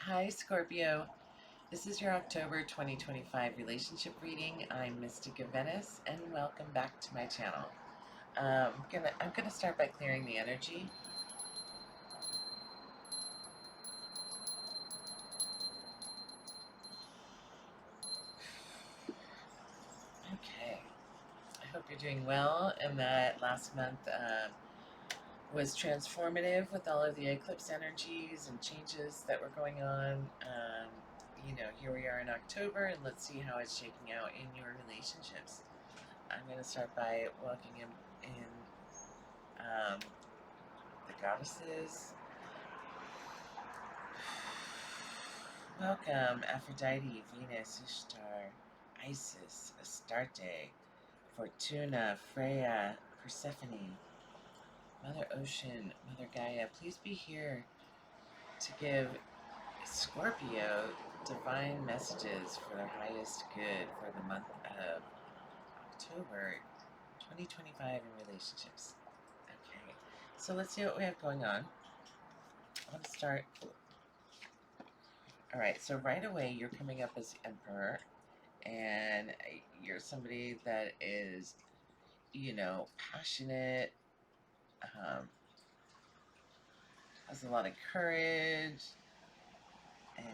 Hi, Scorpio. This is your October 2025 relationship reading. I'm Mystica Venice, and welcome back to my channel. I'm gonna start by clearing the energy. Okay. I hope you're doing well, and that last month was transformative with all of the eclipse energies and changes that were going on. Here we are in October, and let's see how it's shaking out in your relationships. I'm going to start by walking in the goddesses. Welcome, Aphrodite, Venus, Ishtar, Isis, Astarte, Fortuna, Freya, Persephone, Mother Ocean, Mother Gaia. Please be here to give Scorpio divine messages for their highest good for the month of October 2025 in relationships. Okay, so let's see what we have going on. I want to start. All right, so right away you're coming up as Emperor, and you're somebody that is, passionate, um, has a lot of courage, and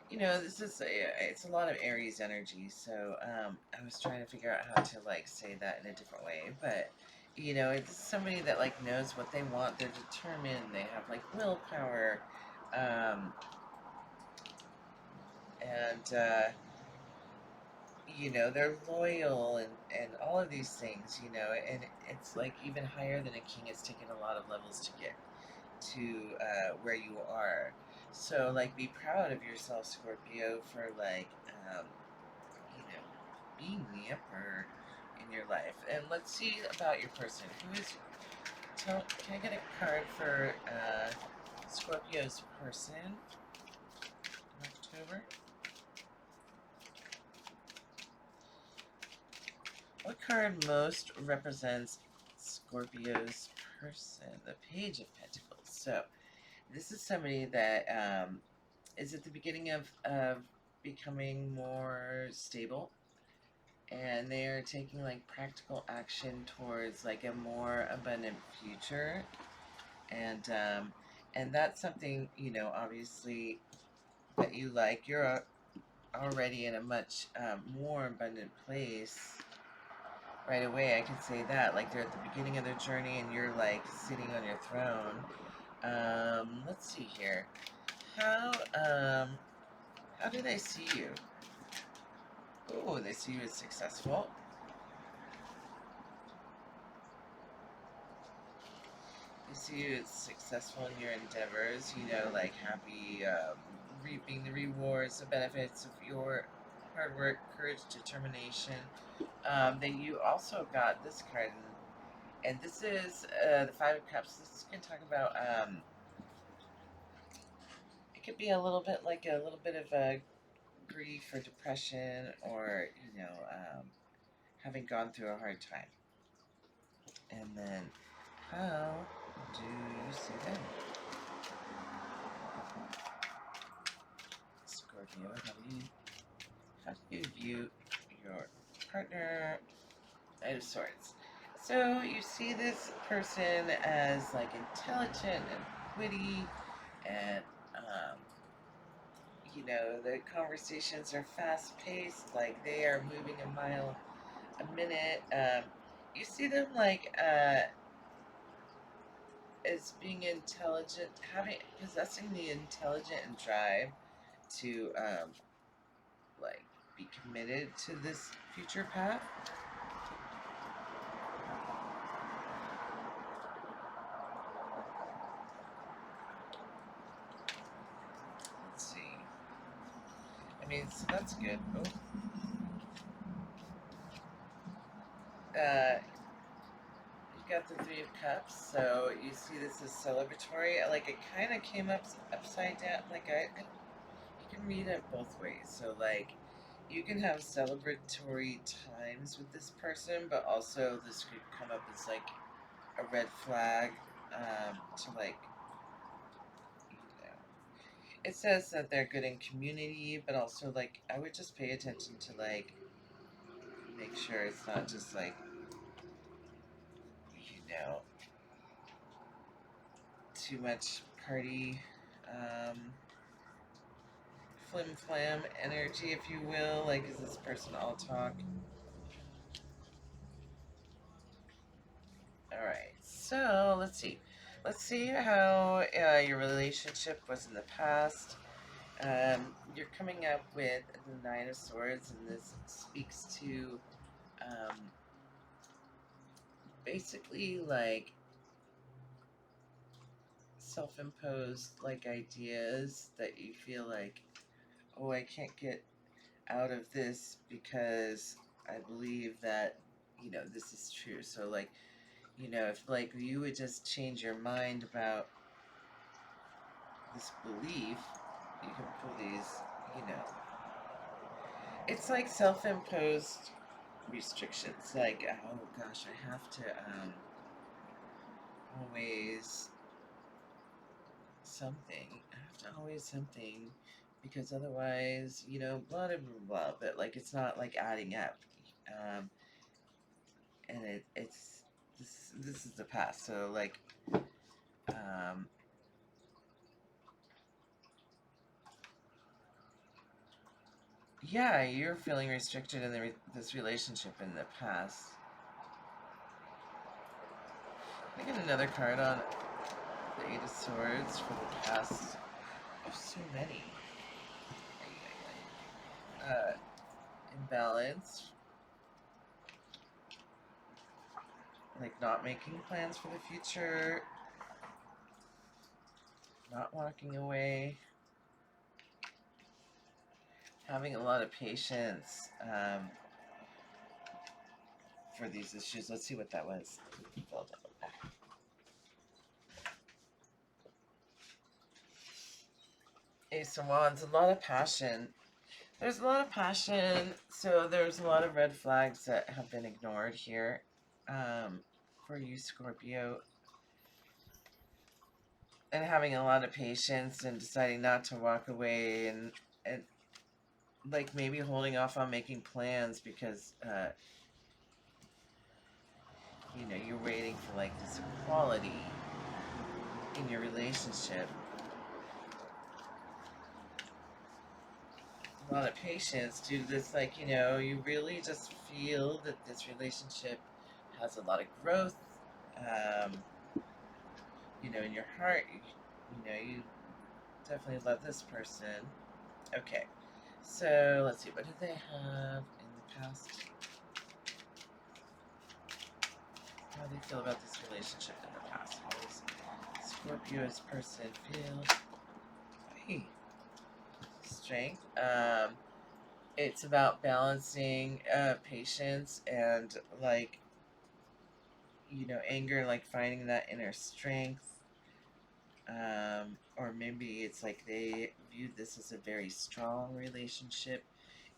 it's a lot of Aries energy. So I was trying to figure out how to say that in a different way, but it's somebody that knows what they want. They're determined. They have willpower, um, and they're loyal and all of these things, and it's even higher than a king. It's taken a lot of levels to get to where you are. So be proud of yourself, Scorpio, for being the emperor in your life. And let's see about your person. Can I get a card for Scorpio's person in October? What card most represents Scorpio's person? The Page of Pentacles. So this is somebody that is at the beginning of becoming more stable, and they are taking practical action towards a more abundant future, and that's something obviously that you like. You're already in a much more abundant place right away. I can say that they're at the beginning of their journey, and you're sitting on your throne. Let's see here. How how do they see you? Oh, they see you as successful. They see you as successful in your endeavors, happy, reaping the rewards, the benefits of your hard work, courage, determination. Then you also got this card, and this is the Five of Cups. This can talk about, it could be a little bit of a grief or depression, or, having gone through a hard time. And then, how do you see them? Scorpio, how do you view your partner? Knight of Swords. So you see this person as intelligent and witty, and the conversations are fast paced, they are moving a mile a minute. You see them as being intelligent, possessing the intelligent and drive to be committed to this future path. Let's see. I mean, so that's good. Oh. You've got the Three of Cups, so you see this as celebratory. It kind of came up upside down. You can read it both ways. So you can have celebratory times with this person, but also this could come up as a red flag. to like, you know, it says that they're good in community, but also like I would just pay attention to like make sure it's not just like, you know, too much party, flim flam energy, if you will. Like, is this person all talk? All right, so let's see. Let's see how your relationship was in the past. You're coming up with the Nine of Swords, and this speaks to basically like self-imposed like ideas that you feel like, oh, I can't get out of this because I believe that, you know, this is true. So like, you know, if like you would just change your mind about this belief, you can pull these, you know, it's like self-imposed restrictions. Like, oh gosh, I have to always something. I have to always something because otherwise, you know, blah blah blah blah. But like, it's not like adding up, and it's this is the past. So like, um, yeah, you're feeling restricted in this relationship in the past. I get another card on the Eight of Swords for the past. Oh, so many. Uh, Imbalance, like not making plans for the future, not walking away, having a lot of patience for these issues. Let's see what that was. Ace of Wands, a lot of passion. There's a lot of passion, so there's a lot of red flags that have been ignored here for you, Scorpio. And having a lot of patience and deciding not to walk away and like maybe holding off on making plans because you know, you're waiting for like this equality in your relationship. A lot of patience due to this, like, you know, you really just feel that this relationship has a lot of growth. Um, you know, in your heart, you know, you definitely love this person. Okay, so let's see, what did they have in the past? How do they feel about this relationship in the past? How does Scorpio's person feel? Hey, strength. It's about balancing patience and like, you know, anger, like finding that inner strength. Or maybe it's like they viewed this as a very strong relationship.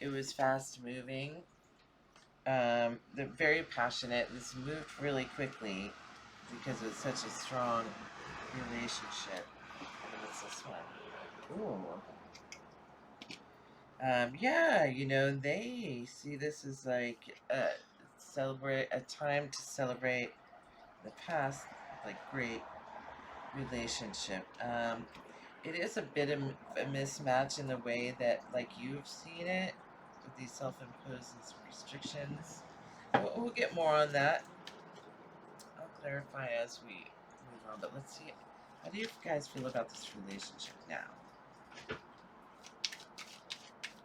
It was fast moving. They're very passionate. This moved really quickly because it was such a strong relationship. What's this one? Ooh. Yeah, you know, they see this as like celebrate a time to celebrate the past, like great relationship. It is a bit of a mismatch in the way that like you've seen it with these self-imposed restrictions. We'll get more on that. I'll clarify as we move on, but let's see. How do you guys feel about this relationship now?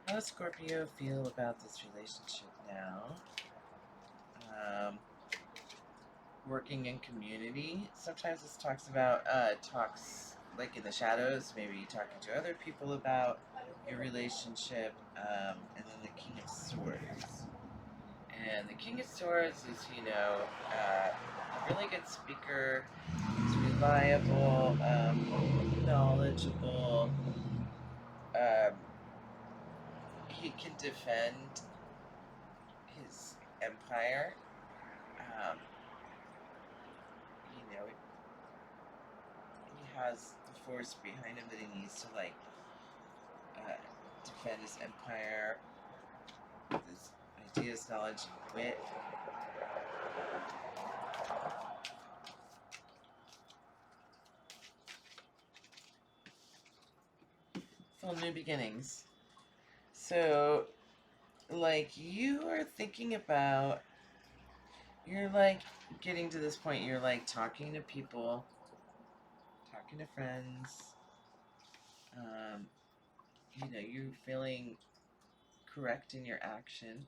How does Scorpio feel about this relationship now? Working in community. Sometimes this talks about talks like in the shadows, maybe talking to other people about your relationship, and then the King of Swords. And the King of Swords is, you know, a really good speaker. He's reliable, knowledgeable. Um, he can defend his empire. Um, you know, has the force behind him that he needs to, like, defend his empire with his ideas, knowledge, and wit. Full new beginnings. So, like, you are thinking about, you're, like, getting to this point, you're, like, talking to people, talking to friends, you know, you're feeling correct in your action,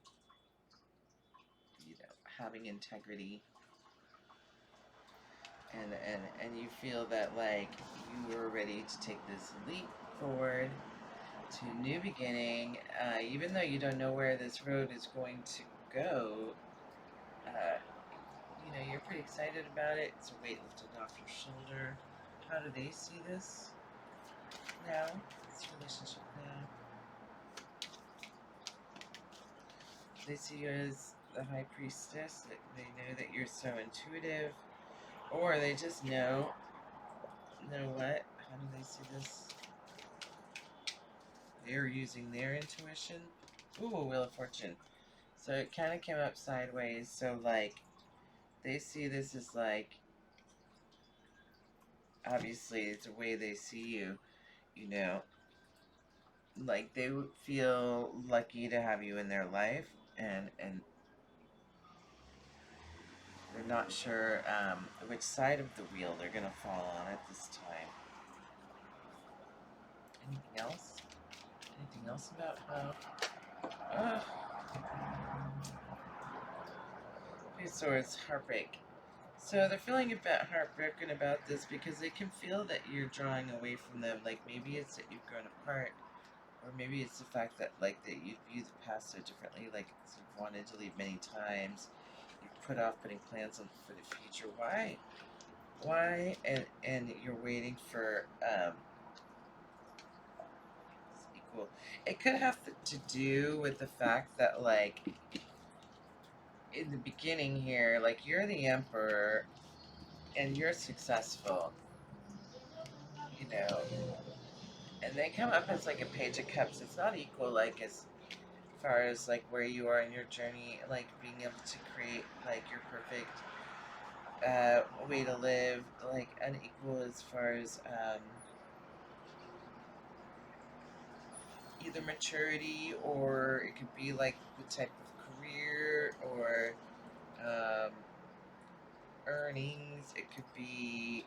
you know, having integrity, and you feel that, like, you are ready to take this leap forward to a new beginning, even though you don't know where this road is going to go. You know, you're pretty excited about it. It's a weight lifted off your shoulder. How do they see this now? This relationship now? They see you as the high priestess. That they know that you're so intuitive, or they just know. Know what? How do they see this? They're using their intuition. Ooh, Wheel of Fortune. So it kind of came up sideways. So, like, they see this as, like, obviously it's the way they see you, you know. Like, they would feel lucky to have you in their life, and they're not sure which side of the wheel they're going to fall on at this time. Anything else? Anything else about how... Three of Swords, heartbreak. So they're feeling a bit heartbroken about this because they can feel that you're drawing away from them. Like, maybe it's that you've grown apart, or maybe it's the fact that, like, that you view the past so differently. Like, you've wanted to leave many times. You've put off putting plans on for the future. Why? Why? And you're waiting for equal. It could have to do with the fact that, like, in the beginning here, like, you're the emperor and you're successful, you know, and they come up as, like, a page of cups. It's not equal, like, as far as, like, where you are in your journey, like, being able to create, like, your perfect way to live, like, unequal as far as either maturity, or it could be, like, the type of career, or um, earnings. It could be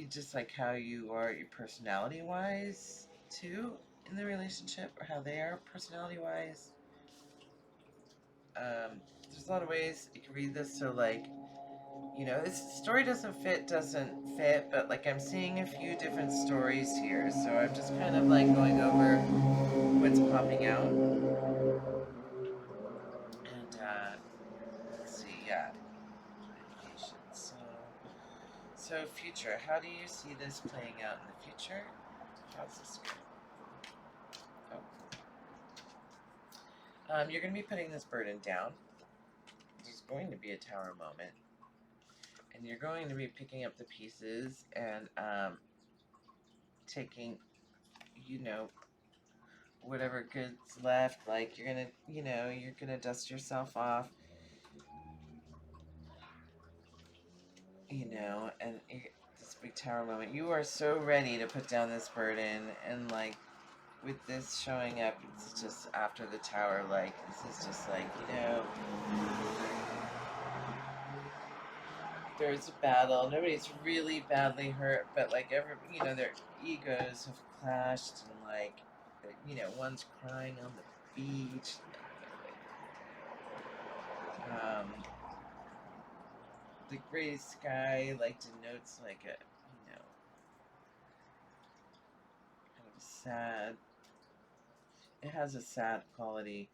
just, like, how you are, your personality wise too, in the relationship, or how they are personality wise. There's a lot of ways you can read this. So, like, you know, this story doesn't fit, but, like, I'm seeing a few different stories here, so I'm just kind of, like, going over what's popping out. And let's see, yeah, education. So future. How do you see this playing out in the future? How's this going? You're going to be putting this burden down. There's going to be a tower moment, and you're going to be picking up the pieces and taking, you know, whatever good's left. Like, you're gonna, you know, you're gonna dust yourself off, you know, and this big tower moment. You are so ready to put down this burden, and, like, with this showing up, it's just after the tower. Like, this is just like, you know, there's a battle. Nobody's really badly hurt, but, like, you know, their egos have clashed, and, like, you know, one's crying on the beach. Um, the gray sky, like, denotes, like, a, you know, kind of a sad. It has a sad quality.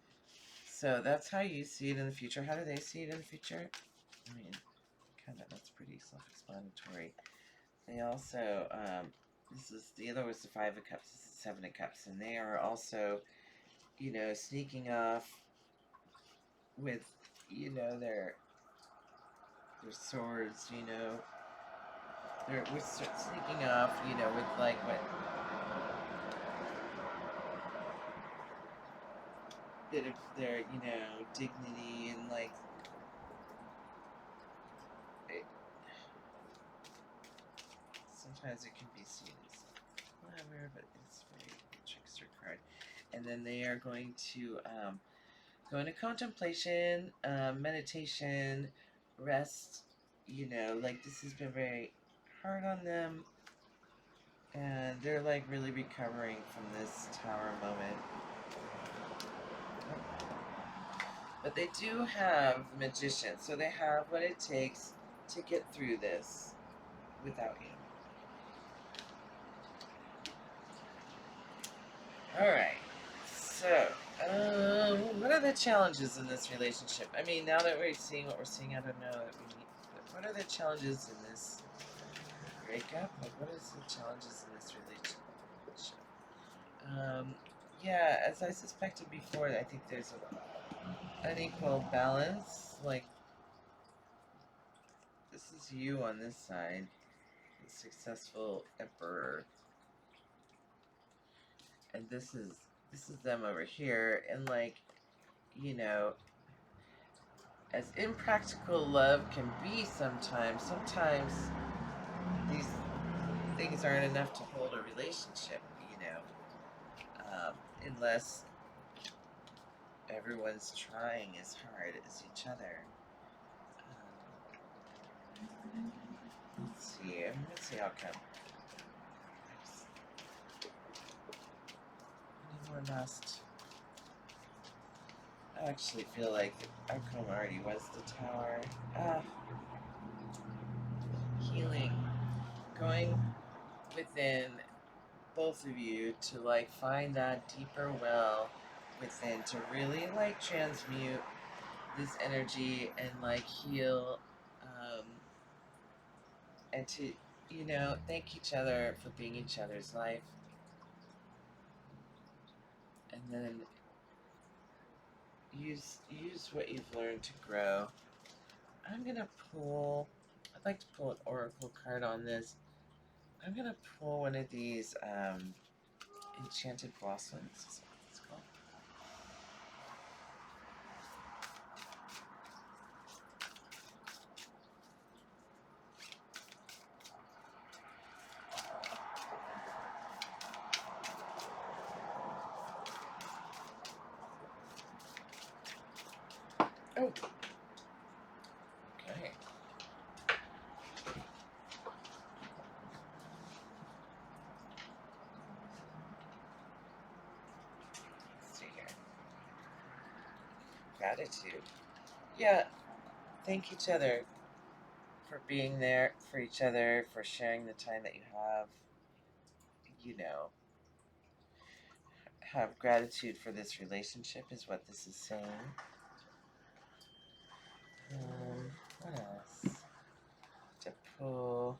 So that's how you see it in the future. How do they see it in the future? I mean, kind of, that's pretty self-explanatory. They also, the other was the Five of Cups, this is the Seven of Cups, and they are also, you know, sneaking off with, you know, their swords, you know, we're sneaking off, you know, with like what bit of their, you know, dignity and like it, sometimes it can be seen as clever, but it's very trickster card. And then they are going to go into contemplation, meditation, rest. You know, like this has been very hard on them, and they're like really recovering from this tower moment. But they do have the magician, so they have what it takes to get through this without you. Alright, so, what are the challenges in this relationship? I mean, now that we're seeing what we're seeing, I don't know that we need, but what are the challenges in this breakup? Like, what is the challenges in this relationship? Yeah, as I suspected before, I think there's an unequal balance. Like, this is you on this side, the successful emperor, and this is them over here, and like, you know, as impractical love can be sometimes these things aren't enough to hold a relationship, you know, unless everyone's trying as hard as each other. Let's see how come. Any more last? I actually feel like the outcome already was the tower. Healing. Going within both of you to like find that deeper well within to really like transmute this energy and like heal, and to, you know, thank each other for being each other's life, and then use what you've learned to grow. I'm gonna pull, I'd like to pull an oracle card on this. I'm gonna pull one of these enchanted blossoms, is that what it's called? Oh, okay. Let's see here. Gratitude. Yeah, thank each other for being there for each other, for sharing the time that you have. You know, have gratitude for this relationship is what this is saying. What else? To pull.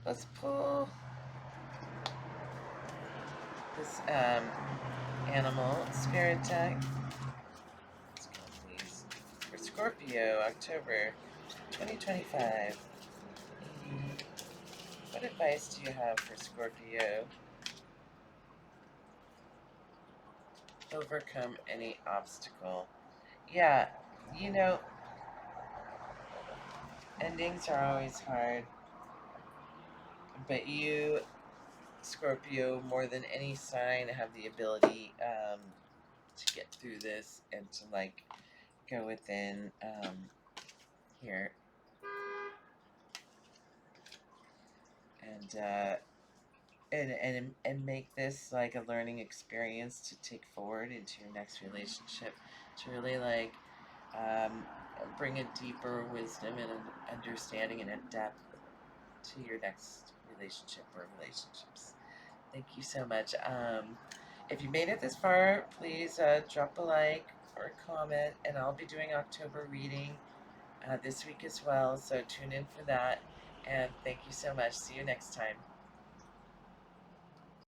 Let's pull this animal spirit deck. Let's go, please. For Scorpio, October 2025. What advice do you have for Scorpio? Overcome any obstacle. Yeah, you know, endings are always hard, but you, Scorpio, more than any sign, have the ability to get through this and to like go within here and and make this like a learning experience to take forward into your next relationship, to really like bring a deeper wisdom and an understanding and a depth to your next relationship or relationships. Thank you so much. If you made it this far, please drop a like or a comment, and I'll be doing October reading this week as well, so tune in for that. And thank you so much. See you next time.